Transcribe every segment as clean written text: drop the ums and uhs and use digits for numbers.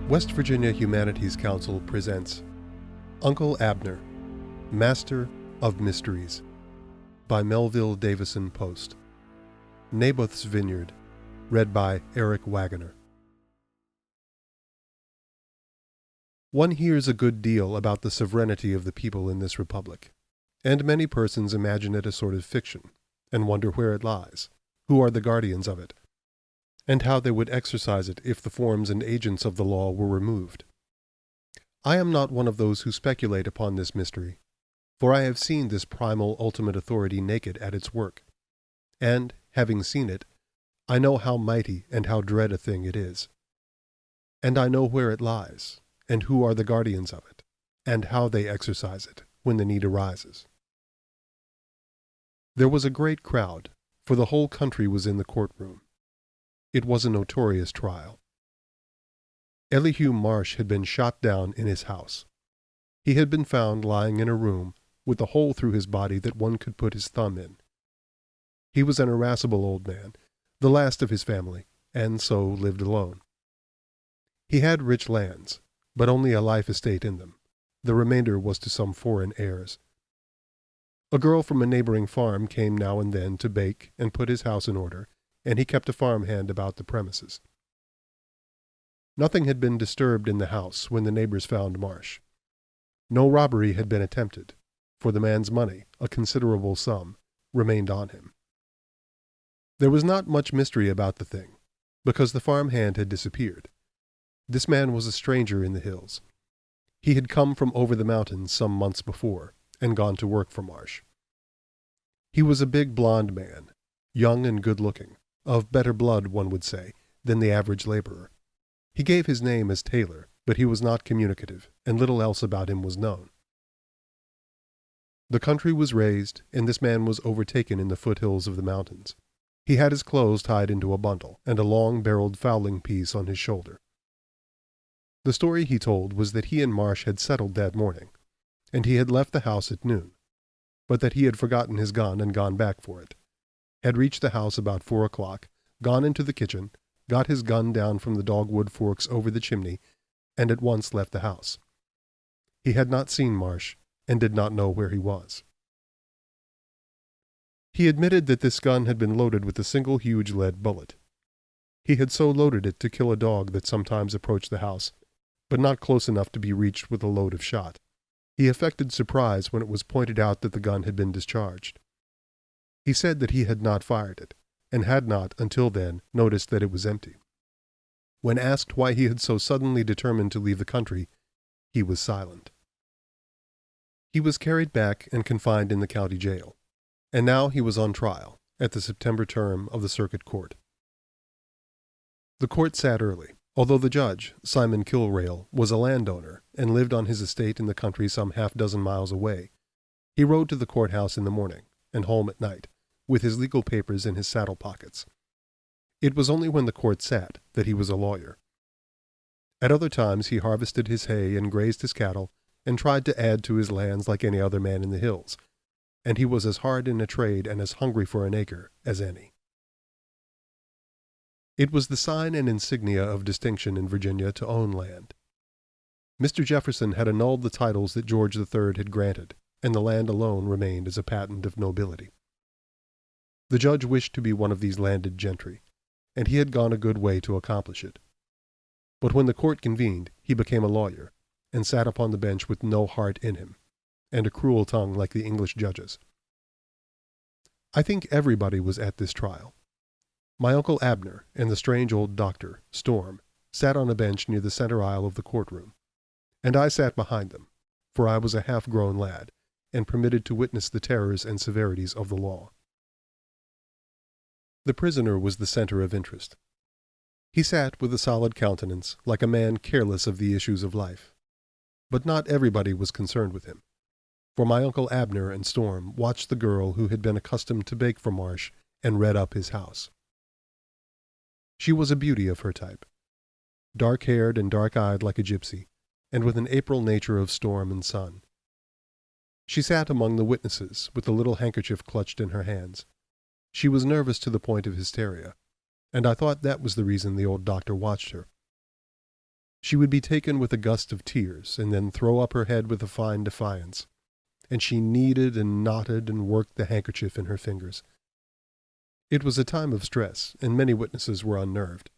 West Virginia Humanities Council presents Uncle Abner, Master of Mysteries by Melville Davison Post. Naboth's Vineyard, read by Eric Wagoner. One hears a good deal about the sovereignty of the people in this republic, and many persons imagine it a sort of fiction, and wonder where it lies, who are the guardians of it, and how they would exercise it if the forms and agents of the law were removed. I am not one of those who speculate upon this mystery, for I have seen this primal ultimate authority naked at its work, and, having seen it, I know how mighty and how dread a thing it is. And I know where it lies, and who are the guardians of it, and how they exercise it when the need arises. There was a great crowd, for the whole country was in the courtroom. It was a notorious trial. Elihu Marsh had been shot down in his house. He had been found lying in a room with a hole through his body that one could put his thumb in. He was an irascible old man, the last of his family, and so lived alone. He had rich lands, but only a life estate in them. The remainder was to some foreign heirs. A girl from a neighboring farm came now and then to bake and put his house in order, and he kept a farmhand about the premises. Nothing had been disturbed in the house when the neighbors found Marsh. No robbery had been attempted, for the man's money, a considerable sum, remained on him. There was not much mystery about the thing, because the farmhand had disappeared. This man was a stranger in the hills. He had come from over the mountains some months before, and gone to work for Marsh. He was a big blond man, young and good-looking, of better blood, one would say, than the average laborer. He gave his name as Taylor, but he was not communicative, and little else about him was known. The country was raised, and this man was overtaken in the foothills of the mountains. He had his clothes tied into a bundle, and a long-barreled fowling piece on his shoulder. The story he told was that he and Marsh had settled that morning, and he had left the house at noon, but that he had forgotten his gun and gone back for it, had reached the house about 4 o'clock, gone into the kitchen, got his gun down from the dogwood forks over the chimney, and at once left the house. He had not seen Marsh, and did not know where he was. He admitted that this gun had been loaded with a single huge lead bullet. He had so loaded it to kill a dog that sometimes approached the house, but not close enough to be reached with a load of shot. He affected surprise when it was pointed out that the gun had been discharged. He said that he had not fired it, and had not, until then, noticed that it was empty. When asked why he had so suddenly determined to leave the country, he was silent. He was carried back and confined in the county jail, and now he was on trial at the September term of the circuit court. The court sat early, although the judge, Simon Kilrail, was a landowner and lived on his estate in the country some half-dozen miles away. He rode to the courthouse in the morning and home at night, with his legal papers in his saddle pockets. It was only when the court sat that he was a lawyer. At other times he harvested his hay and grazed his cattle, and tried to add to his lands like any other man in the hills, and he was as hard in a trade and as hungry for an acre as any. It was the sign and insignia of distinction in Virginia to own land. Mr. Jefferson had annulled the titles that George III had granted, and the land alone remained as a patent of nobility. The judge wished to be one of these landed gentry, and he had gone a good way to accomplish it. But when the court convened, he became a lawyer, and sat upon the bench with no heart in him, and a cruel tongue like the English judges. I think everybody was at this trial. My Uncle Abner and the strange old doctor, Storm, sat on a bench near the center aisle of the courtroom, and I sat behind them, for I was a half-grown lad, and permitted to witness the terrors and severities of the law. The prisoner was the center of interest. He sat with a solid countenance, like a man careless of the issues of life. But not everybody was concerned with him, for my Uncle Abner and Storm watched the girl who had been accustomed to bake for Marsh and redd up his house. She was a beauty of her type, dark-haired and dark-eyed like a gypsy, and with an April nature of storm and sun. She sat among the witnesses with the little handkerchief clutched in her hands. She was nervous to the point of hysteria, and I thought that was the reason the old doctor watched her. She would be taken with a gust of tears, and then throw up her head with a fine defiance, and she kneaded and knotted and worked the handkerchief in her fingers. It was a time of stress, and many witnesses were unnerved,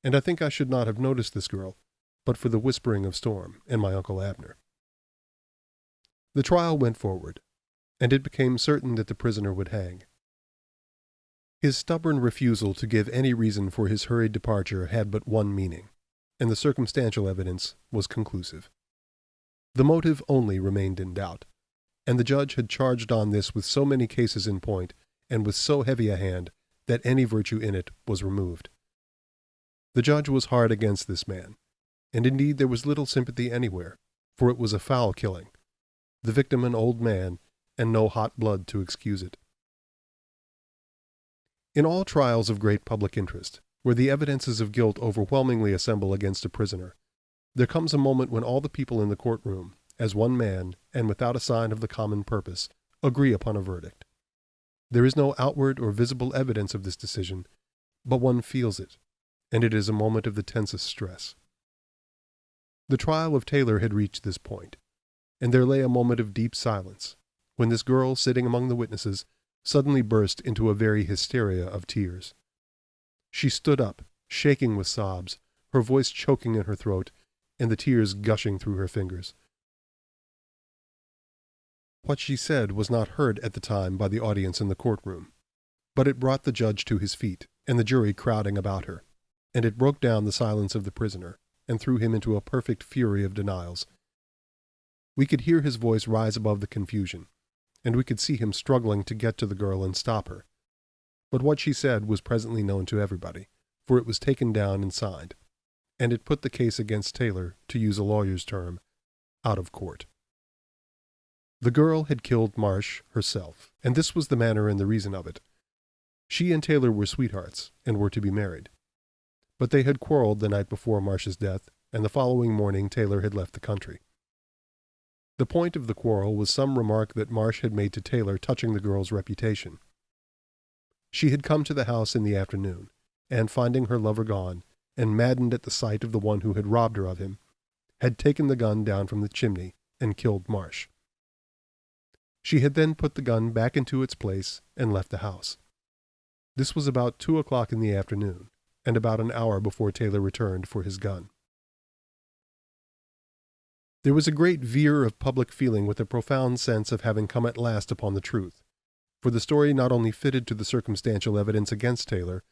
and I think I should not have noticed this girl, but for the whispering of Storm and my Uncle Abner. The trial went forward, and it became certain that the prisoner would hang. His stubborn refusal to give any reason for his hurried departure had but one meaning, and the circumstantial evidence was conclusive. The motive only remained in doubt, and the judge had charged on this with so many cases in point, and with so heavy a hand, that any virtue in it was removed. The judge was hard against this man, and indeed there was little sympathy anywhere, for it was a foul killing, the victim an old man, and no hot blood to excuse it. In all trials of great public interest, where the evidences of guilt overwhelmingly assemble against a prisoner, there comes a moment when all the people in the courtroom, as one man, and without a sign of the common purpose, agree upon a verdict. There is no outward or visible evidence of this decision, but one feels it, and it is a moment of the tensest stress. The trial of Taylor had reached this point, and there lay a moment of deep silence, when this girl sitting among the witnesses suddenly burst into a very hysteria of tears. She stood up, shaking with sobs, her voice choking in her throat, and the tears gushing through her fingers. What she said was not heard at the time by the audience in the courtroom, but it brought the judge to his feet, and the jury crowding about her, and it broke down the silence of the prisoner, and threw him into a perfect fury of denials. We could hear his voice rise above the confusion, and we could see him struggling to get to the girl and stop her. But what she said was presently known to everybody, for it was taken down and signed, and it put the case against Taylor, to use a lawyer's term, out of court. The girl had killed Marsh herself, and this was the manner and the reason of it. She and Taylor were sweethearts, and were to be married. But they had quarreled the night before Marsh's death, and the following morning Taylor had left the country. The point of the quarrel was some remark that Marsh had made to Taylor touching the girl's reputation. She had come to the house in the afternoon, and finding her lover gone, and maddened at the sight of the one who had robbed her of him, had taken the gun down from the chimney and killed Marsh. She had then put the gun back into its place and left the house. This was about 2 o'clock in the afternoon, and about an hour before Taylor returned for his gun. There was a great veer of public feeling with a profound sense of having come at last upon the truth, for the story not only fitted to the circumstantial evidence against Taylor,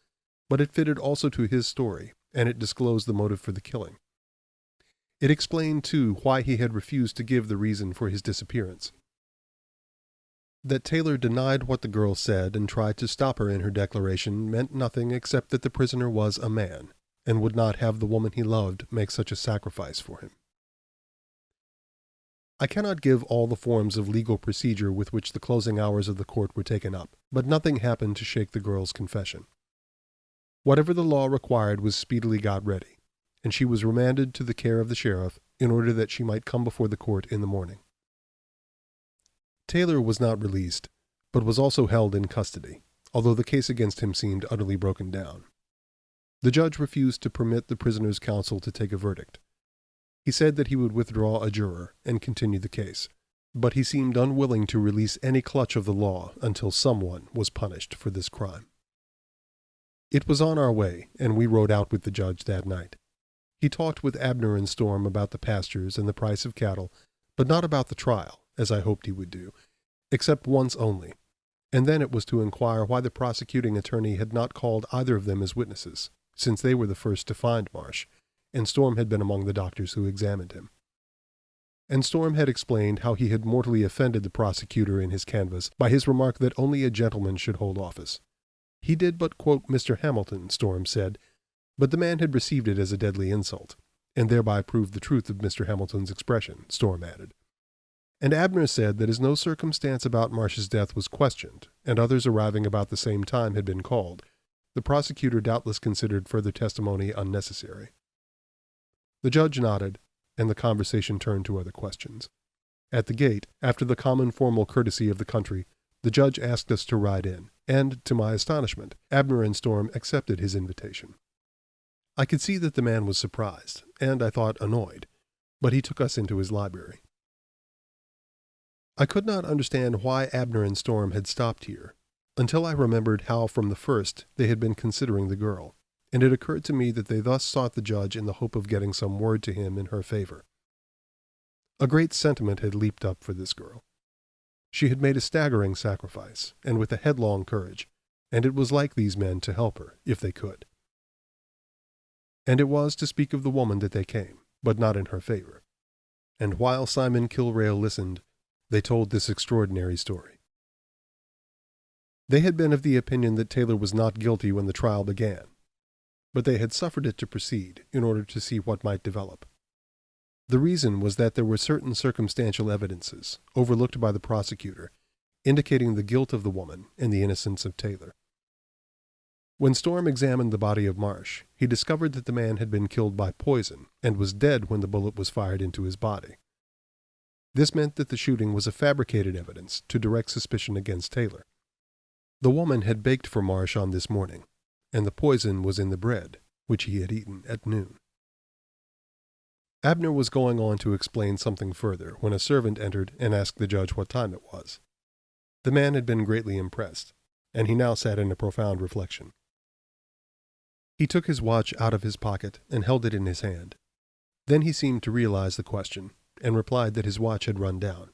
but it fitted also to his story, and it disclosed the motive for the killing. It explained, too, why he had refused to give the reason for his disappearance. That Taylor denied what the girl said and tried to stop her in her declaration meant nothing except that the prisoner was a man, and would not have the woman he loved make such a sacrifice for him. I cannot give all the forms of legal procedure with which the closing hours of the court were taken up, but nothing happened to shake the girl's confession. Whatever the law required was speedily got ready, and she was remanded to the care of the sheriff in order that she might come before the court in the morning. Taylor was not released, but was also held in custody, although the case against him seemed utterly broken down. The judge refused to permit the prisoner's counsel to take a verdict. He said that he would withdraw a juror and continue the case, but he seemed unwilling to release any clutch of the law until someone was punished for this crime. It was on our way, and we rode out with the judge that night. He talked with Abner and Storm about the pastures and the price of cattle, but not about the trial, as I hoped he would do, except once only, and then it was to inquire why the prosecuting attorney had not called either of them as witnesses, since they were the first to find Marsh, and Storm had been among the doctors who examined him. And Storm had explained how he had mortally offended the prosecutor in his canvass by his remark that only a gentleman should hold office. He did but quote Mr. Hamilton, Storm said, but the man had received it as a deadly insult, and thereby proved the truth of Mr. Hamilton's expression, Storm added. And Abner said that as no circumstance about Marsh's death was questioned, and others arriving about the same time had been called, the prosecutor doubtless considered further testimony unnecessary. The judge nodded, and the conversation turned to other questions. At the gate, after the common formal courtesy of the country, the judge asked us to ride in, and, to my astonishment, Abner and Storm accepted his invitation. I could see that the man was surprised, and I thought annoyed, but he took us into his library. I could not understand why Abner and Storm had stopped here, until I remembered how from the first they had been considering the girl, and it occurred to me that they thus sought the judge in the hope of getting some word to him in her favor. A great sentiment had leaped up for this girl. She had made a staggering sacrifice, and with a headlong courage, and it was like these men to help her, if they could. And it was to speak of the woman that they came, but not in her favor. And while Simon Kilrail listened, they told this extraordinary story. They had been of the opinion that Taylor was not guilty when the trial began, but they had suffered it to proceed in order to see what might develop. The reason was that there were certain circumstantial evidences, overlooked by the prosecutor, indicating the guilt of the woman and the innocence of Taylor. When Storm examined the body of Marsh, he discovered that the man had been killed by poison and was dead when the bullet was fired into his body. This meant that the shooting was a fabricated evidence to direct suspicion against Taylor. The woman had baked for Marsh on this morning, and the poison was in the bread, which he had eaten at noon. Abner was going on to explain something further when a servant entered and asked the judge what time it was. The man had been greatly impressed, and he now sat in a profound reflection. He took his watch out of his pocket and held it in his hand. Then he seemed to realize the question, and replied that his watch had run down.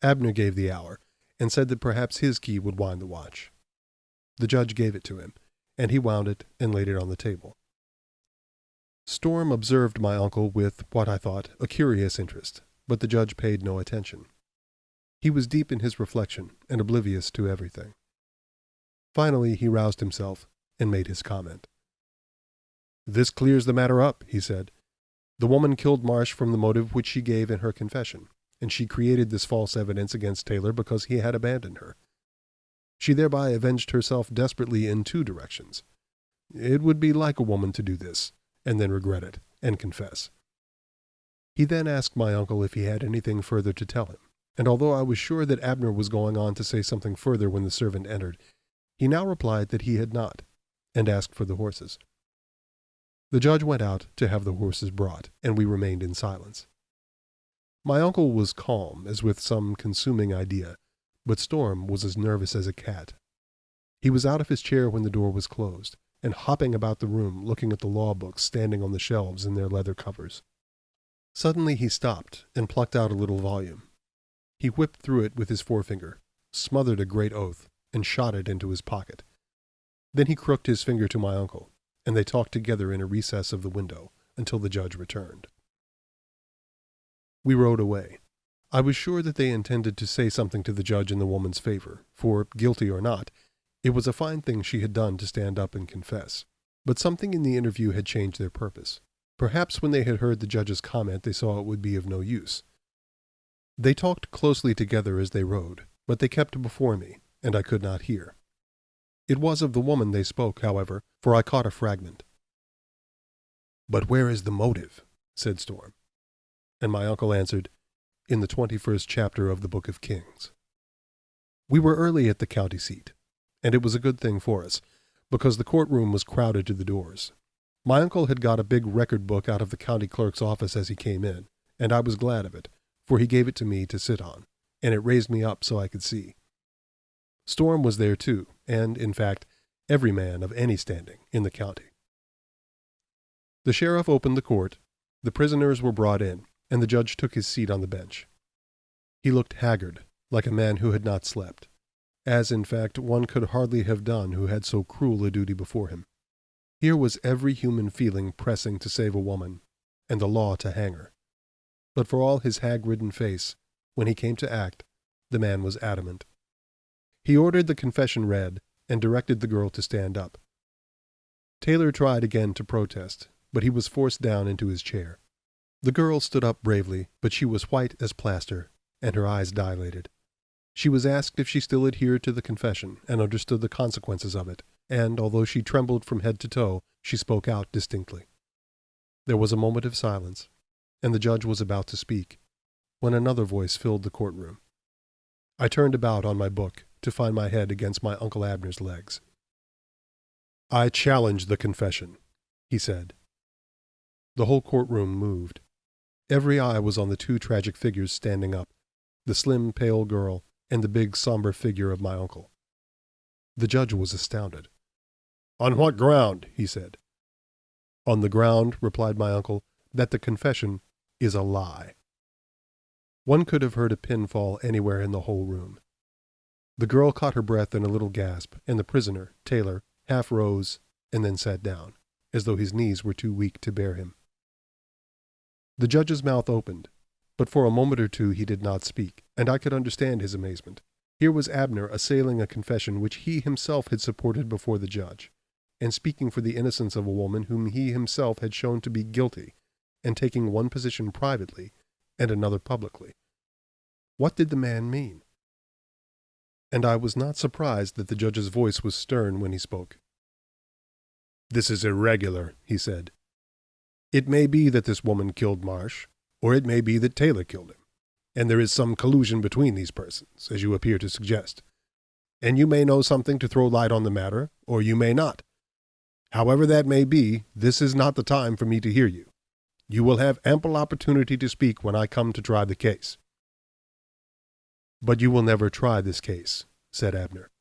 Abner gave the hour, and said that perhaps his key would wind the watch. The judge gave it to him, and he wound it and laid it on the table. Storm observed my uncle with, what I thought, a curious interest, but the judge paid no attention. He was deep in his reflection and oblivious to everything. Finally he roused himself and made his comment. "This clears the matter up," he said. "The woman killed Marsh from the motive which she gave in her confession, and she created this false evidence against Taylor because he had abandoned her. She thereby avenged herself desperately in two directions. It would be like a woman to do this, and then regret it, and confess." He then asked my uncle if he had anything further to tell him, and although I was sure that Abner was going on to say something further when the servant entered, he now replied that he had not, and asked for the horses. The judge went out to have the horses brought, and we remained in silence. My uncle was calm, as with some consuming idea, but Storm was as nervous as a cat. He was out of his chair when the door was closed, and hopping about the room looking at the law books standing on the shelves in their leather covers. Suddenly he stopped and plucked out a little volume. He whipped through it with his forefinger, smothered a great oath, and shot it into his pocket. Then he crooked his finger to my uncle, and they talked together in a recess of the window until the judge returned. We rode away. I was sure that they intended to say something to the judge in the woman's favor, for, guilty or not, it was a fine thing she had done to stand up and confess. But something in the interview had changed their purpose. Perhaps when they had heard the judge's comment they saw it would be of no use. They talked closely together as they rode, but they kept before me, and I could not hear. It was of the woman they spoke, however, for I caught a fragment. "But where is the motive?" said Storm. And my uncle answered, "In the 21st chapter of the Book of Kings." We were early at the county seat, and it was a good thing for us, because the courtroom was crowded to the doors. My uncle had got a big record book out of the county clerk's office as he came in, and I was glad of it, for he gave it to me to sit on, and it raised me up so I could see. Storm was there too, and, in fact, every man of any standing in the county. The sheriff opened the court, the prisoners were brought in, and the judge took his seat on the bench. He looked haggard, like a man who had not slept, as, in fact, one could hardly have done who had so cruel a duty before him. Here was every human feeling pressing to save a woman, and the law to hang her. But for all his hag-ridden face, when he came to act, the man was adamant. He ordered the confession read, and directed the girl to stand up. Taylor tried again to protest, but he was forced down into his chair. The girl stood up bravely, but she was white as plaster, and her eyes dilated. She was asked if she still adhered to the confession and understood the consequences of it, and, although she trembled from head to toe, she spoke out distinctly. There was a moment of silence, and the judge was about to speak, when another voice filled the courtroom. I turned about on my book to find my head against my Uncle Abner's legs. "I challenge the confession. he said. The whole courtroom moved. Every eye was on the two tragic figures standing up, the slim, pale girl and the big, somber figure of my uncle. The judge was astounded. "On what ground?" he said. "On the ground," replied my uncle, "that the confession is a lie." One could have heard a pin fall anywhere in the whole room. The girl caught her breath in a little gasp, and the prisoner, Taylor, half rose and then sat down, as though his knees were too weak to bear him. The judge's mouth opened, but for a moment or two he did not speak, and I could understand his amazement. Here was Abner assailing a confession which he himself had supported before the judge, and speaking for the innocence of a woman whom he himself had shown to be guilty, and taking one position privately and another publicly. What did the man mean? And I was not surprised that the judge's voice was stern when he spoke. "This is irregular," he said. "It may be that this woman killed Marsh, or it may be that Taylor killed him, and there is some collusion between these persons, as you appear to suggest. And you may know something to throw light on the matter, or you may not. However that may be, this is not the time for me to hear you. You will have ample opportunity to speak when I come to try the case." "But you will never try this case," said Abner.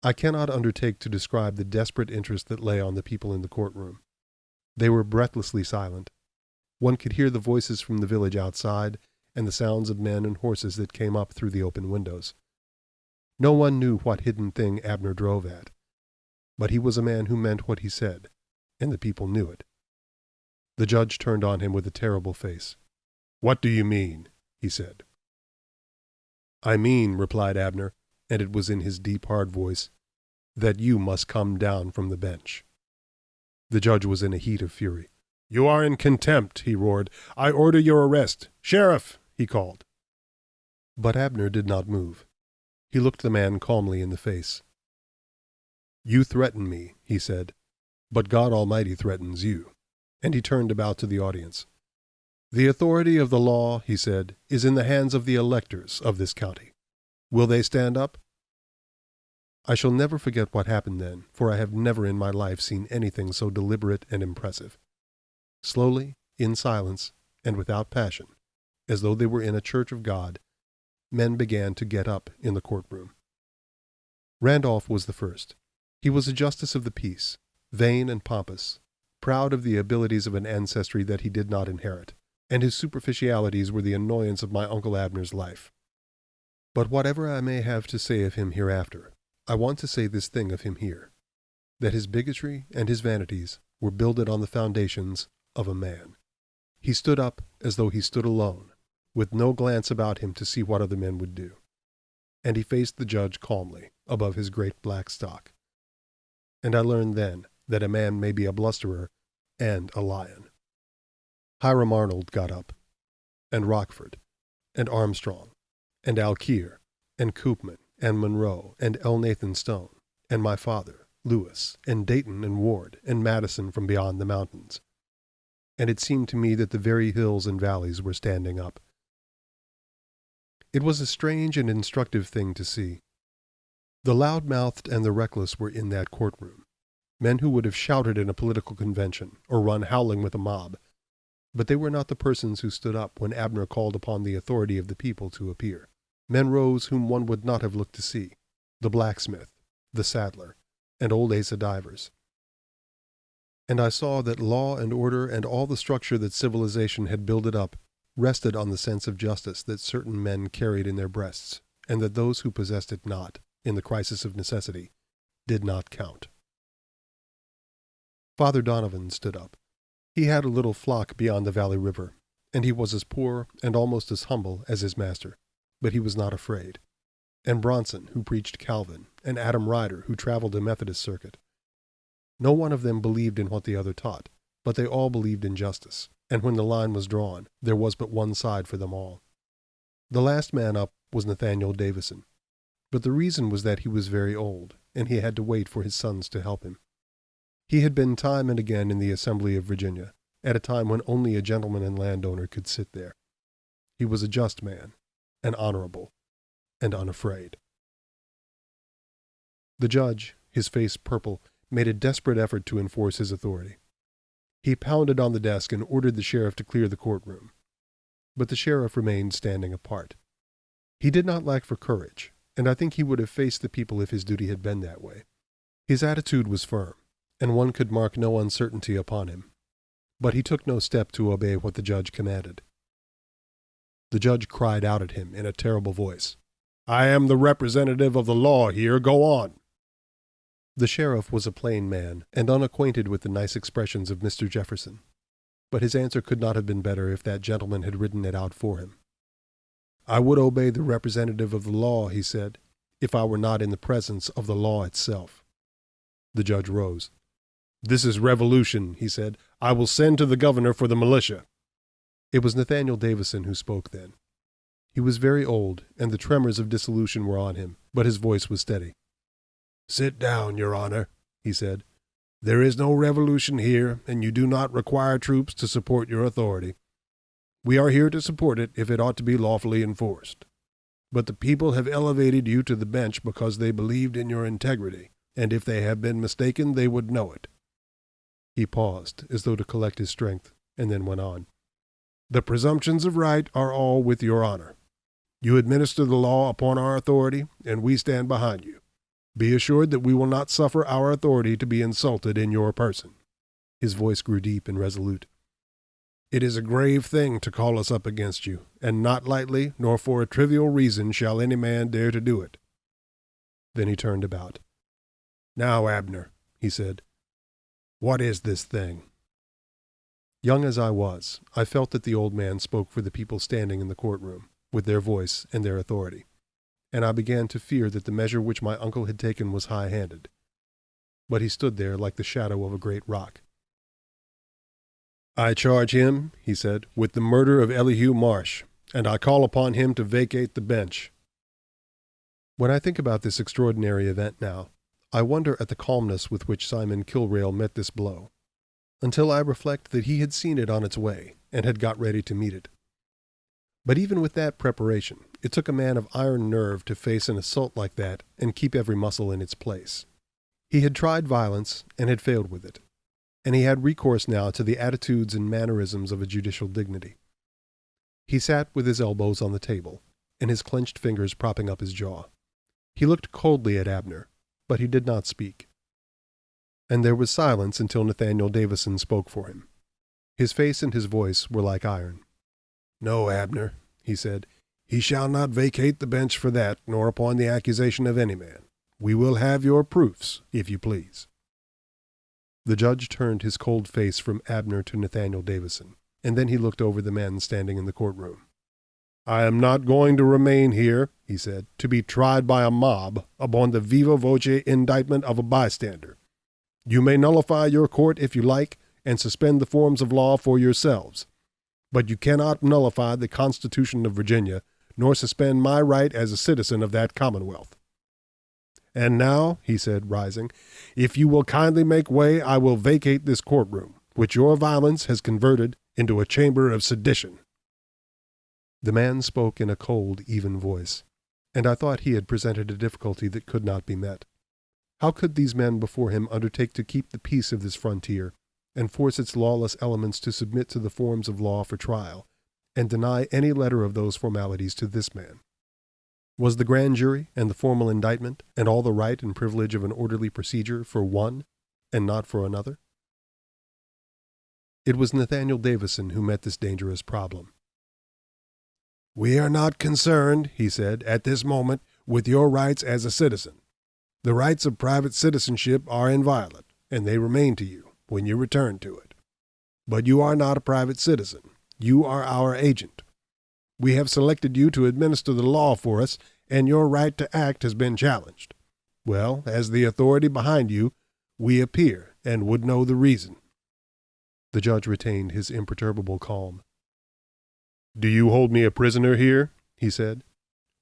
I cannot undertake to describe the desperate interest that lay on the people in the courtroom. They were breathlessly silent. One could hear the voices from the village outside, and the sounds of men and horses that came up through the open windows. No one knew what hidden thing Abner drove at, but he was a man who meant what he said, and the people knew it. The judge turned on him with a terrible face. "What do you mean?" he said. "I mean," replied Abner, and it was in his deep, hard voice, "that you must come down from the bench." The judge was in a heat of fury. "You are in contempt," he roared. "I order your arrest. Sheriff!" he called. But Abner did not move. He looked the man calmly in the face. "You threaten me," he said, "but God Almighty threatens you." And he turned about to the audience. "The authority of the law," he said, "is in the hands of the electors of this county. Will they stand up?" I shall never forget what happened then, for I have never in my life seen anything so deliberate and impressive. Slowly, in silence, and without passion, as though they were in a church of God, men began to get up in the courtroom. Randolph was the first. He was a justice of the peace, vain and pompous, proud of the abilities of an ancestry that he did not inherit, and his superficialities were the annoyance of my Uncle Abner's life. But whatever I may have to say of him hereafter, I want to say this thing of him here, that his bigotry and his vanities were builded on the foundations of a man. He stood up as though he stood alone, with no glance about him to see what other men would do. And he faced the judge calmly, above his great black stock. And I learned then that a man may be a blusterer and a lion. Hiram Arnold got up, and Rockford, and Armstrong, and Alkier, and Koopman, and Monroe, and Elnathan Stone, and my father, Lewis, and Dayton and Ward, and Madison from beyond the mountains. And it seemed to me that the very hills and valleys were standing up. It was a strange and instructive thing to see. The loud-mouthed and the reckless were in that courtroom, men who would have shouted in a political convention, or run howling with a mob. But they were not the persons who stood up when Abner called upon the authority of the people to appear. Men rose whom one would not have looked to see, the blacksmith, the saddler, and old Asa Divers. And I saw that law and order and all the structure that civilization had builded up rested on the sense of justice that certain men carried in their breasts, and that those who possessed it not, in the crisis of necessity, did not count. Father Donovan stood up. He had a little flock beyond the Valley River, and he was as poor and almost as humble as his master, but he was not afraid. And Bronson, who preached Calvin, and Adam Ryder, who traveled a Methodist circuit. No one of them believed in what the other taught, but they all believed in justice, and when the line was drawn, there was but one side for them all. The last man up was Nathaniel Davison, but the reason was that he was very old, and he had to wait for his sons to help him. He had been time and again in the Assembly of Virginia, at a time when only a gentleman and landowner could sit there. He was a just man, and honorable, and unafraid. The judge, his face purple, made a desperate effort to enforce his authority. He pounded on the desk and ordered the sheriff to clear the courtroom. But the sheriff remained standing apart. He did not lack for courage, and I think he would have faced the people if his duty had been that way. His attitude was firm, and one could mark no uncertainty upon him. But he took no step to obey what the judge commanded. The judge cried out at him in a terrible voice, "I am the representative of the law here. Go on." The sheriff was a plain man and unacquainted with the nice expressions of Mr. Jefferson, but his answer could not have been better if that gentleman had written it out for him. "I would obey the representative of the law," he said, "if I were not in the presence of the law itself." The judge rose. "This is revolution," he said. "I will send to the governor for the militia." It was Nathaniel Davison who spoke then. He was very old, and the tremors of dissolution were on him, but his voice was steady. "Sit down, Your Honor," he said. "There is no revolution here, and you do not require troops to support your authority. We are here to support it if it ought to be lawfully enforced. But the people have elevated you to the bench because they believed in your integrity, and if they have been mistaken, they would know it." He paused, as though to collect his strength, and then went on. "The presumptions of right are all with Your Honor. You administer the law upon our authority, and we stand behind you. Be assured that we will not suffer our authority to be insulted in your person." His voice grew deep and resolute. "It is a grave thing to call us up against you, and not lightly, nor for a trivial reason shall any man dare to do it." Then he turned about. "Now, Abner," he said, "what is this thing?" Young as I was, I felt that the old man spoke for the people standing in the courtroom, with their voice and their authority, and I began to fear that the measure which my uncle had taken was high-handed. But he stood there like the shadow of a great rock. "I charge him," he said, "with the murder of Elihu Marsh, and I call upon him to vacate the bench." When I think about this extraordinary event now, I wonder at the calmness with which Simon Kilrail met this blow, until I reflect that he had seen it on its way, and had got ready to meet it. But even with that preparation, it took a man of iron nerve to face an assault like that and keep every muscle in its place. He had tried violence, and had failed with it, and he had recourse now to the attitudes and mannerisms of a judicial dignity. He sat with his elbows on the table, and his clenched fingers propping up his jaw. He looked coldly at Abner, but he did not speak. And there was silence until Nathaniel Davison spoke for him. His face and his voice were like iron. "No, Abner," he said, "he shall not vacate the bench for that, nor upon the accusation of any man. We will have your proofs, if you please." The judge turned his cold face from Abner to Nathaniel Davison, and then he looked over the men standing in the courtroom. "I am not going to remain here," he said, "to be tried by a mob upon the viva voce indictment of a bystander. You may nullify your court if you like, and suspend the forms of law for yourselves. But you cannot nullify the Constitution of Virginia, nor suspend my right as a citizen of that Commonwealth. And now," he said, rising, "if you will kindly make way, I will vacate this courtroom, which your violence has converted into a chamber of sedition." The man spoke in a cold, even voice, and I thought he had presented a difficulty that could not be met. How could these men before him undertake to keep the peace of this frontier, and force its lawless elements to submit to the forms of law for trial, and deny any letter of those formalities to this man? Was the grand jury and the formal indictment and all the right and privilege of an orderly procedure for one, and not for another? It was Nathaniel Davison who met this dangerous problem. "We are not concerned," he said, "at this moment, with your rights as a citizen. The rights of private citizenship are inviolate, and they remain to you when you return to it. But you are not a private citizen. You are our agent. We have selected you to administer the law for us, and your right to act has been challenged. Well, as the authority behind you, we appear and would know the reason." The judge retained his imperturbable calm. "Do you hold me a prisoner here?" he said.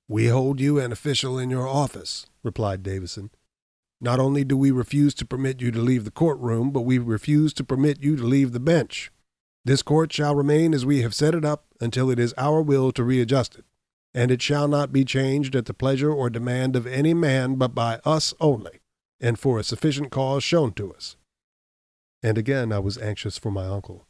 "We hold you an official in your office," replied Davison. "Not only do we refuse to permit you to leave the courtroom, but we refuse to permit you to leave the bench. This court shall remain as we have set it up until it is our will to readjust it, and it shall not be changed at the pleasure or demand of any man but by us only, and for a sufficient cause shown to us." And again I was anxious for my uncle,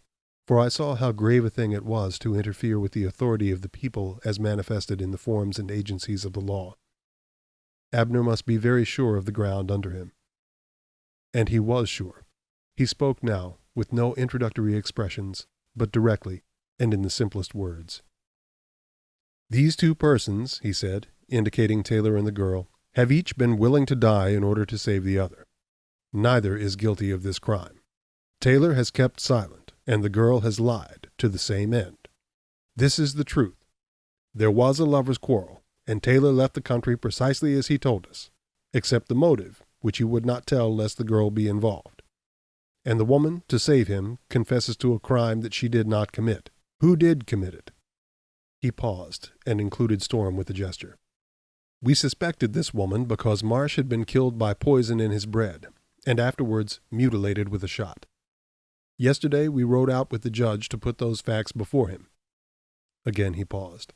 for I saw how grave a thing it was to interfere with the authority of the people as manifested in the forms and agencies of the law. Abner must be very sure of the ground under him. And he was sure. He spoke now, with no introductory expressions, but directly, and in the simplest words. "These two persons," he said, indicating Taylor and the girl, "have each been willing to die in order to save the other. Neither is guilty of this crime. Taylor has kept silent, and the girl has lied, to the same end. This is the truth. There was a lover's quarrel, and Taylor left the country precisely as he told us, except the motive, which he would not tell lest the girl be involved. And the woman, to save him, confesses to a crime that she did not commit. Who did commit it?" He paused, and included Storm with a gesture. "We suspected this woman because Marsh had been killed by poison in his bread, and afterwards mutilated with a shot. Yesterday we rode out with the judge to put those facts before him." Again he paused.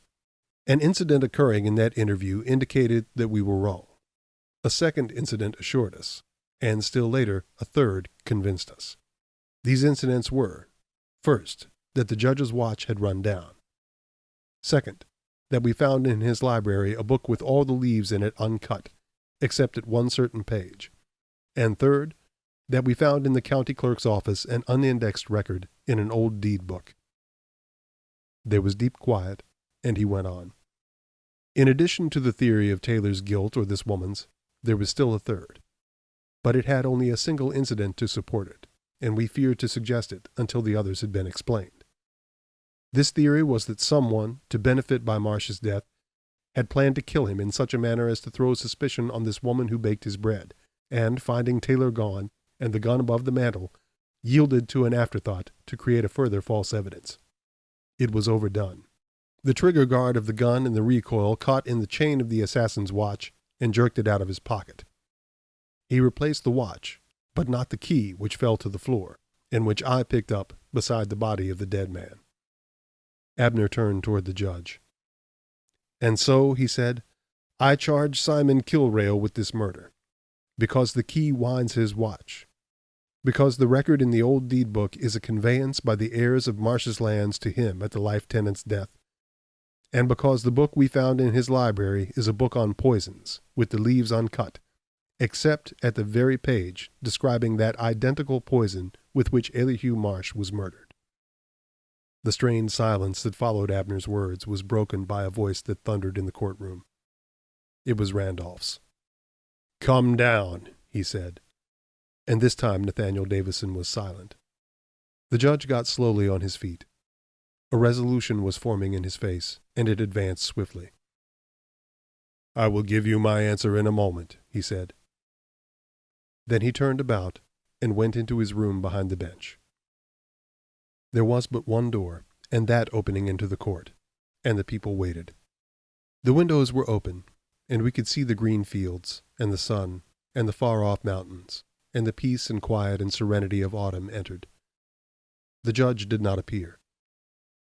"An incident occurring in that interview indicated that we were wrong. A second incident assured us, and still later a third convinced us. These incidents were, first, that the judge's watch had run down. Second, that we found in his library a book with all the leaves in it uncut, except at one certain page. And third, that we found in the county clerk's office an unindexed record in an old deed book." There was deep quiet, and he went on. "In addition to the theory of Taylor's guilt or this woman's, there was still a third. But it had only a single incident to support it, and we feared to suggest it until the others had been explained. This theory was that someone, to benefit by Marsh's death, had planned to kill him in such a manner as to throw suspicion on this woman who baked his bread, and, finding Taylor gone, and the gun above the mantel, yielded to an afterthought to create a further false evidence. It was overdone. The trigger guard of the gun and the recoil caught in the chain of the assassin's watch and jerked it out of his pocket. He replaced the watch, but not the key, which fell to the floor, and which I picked up beside the body of the dead man." Abner turned toward the judge. "And so," he said, "I charge Simon Kilrail with this murder, because the key winds his watch, because the record in the old deed book is a conveyance by the heirs of Marsh's lands to him at the life tenant's death, and because the book we found in his library is a book on poisons, with the leaves uncut, except at the very page describing that identical poison with which Elihu Marsh was murdered." The strained silence that followed Abner's words was broken by a voice that thundered in the courtroom. It was Randolph's. "Come down," he said, and this time Nathaniel Davison was silent. The judge got slowly on his feet. A resolution was forming in his face, and it advanced swiftly. "I will give you my answer in a moment," he said. Then he turned about and went into his room behind the bench. There was but one door, and that opening into the court, and the people waited. The windows were open, and we could see the green fields, and the sun, and the far-off mountains, and the peace and quiet and serenity of autumn entered. The judge did not appear.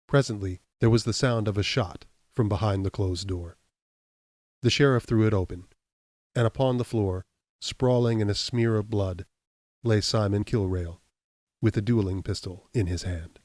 Presently there was the sound of a shot from behind the closed door. The sheriff threw it open, and upon the floor, sprawling in a smear of blood, lay Simon Kilrail, with a dueling pistol in his hand.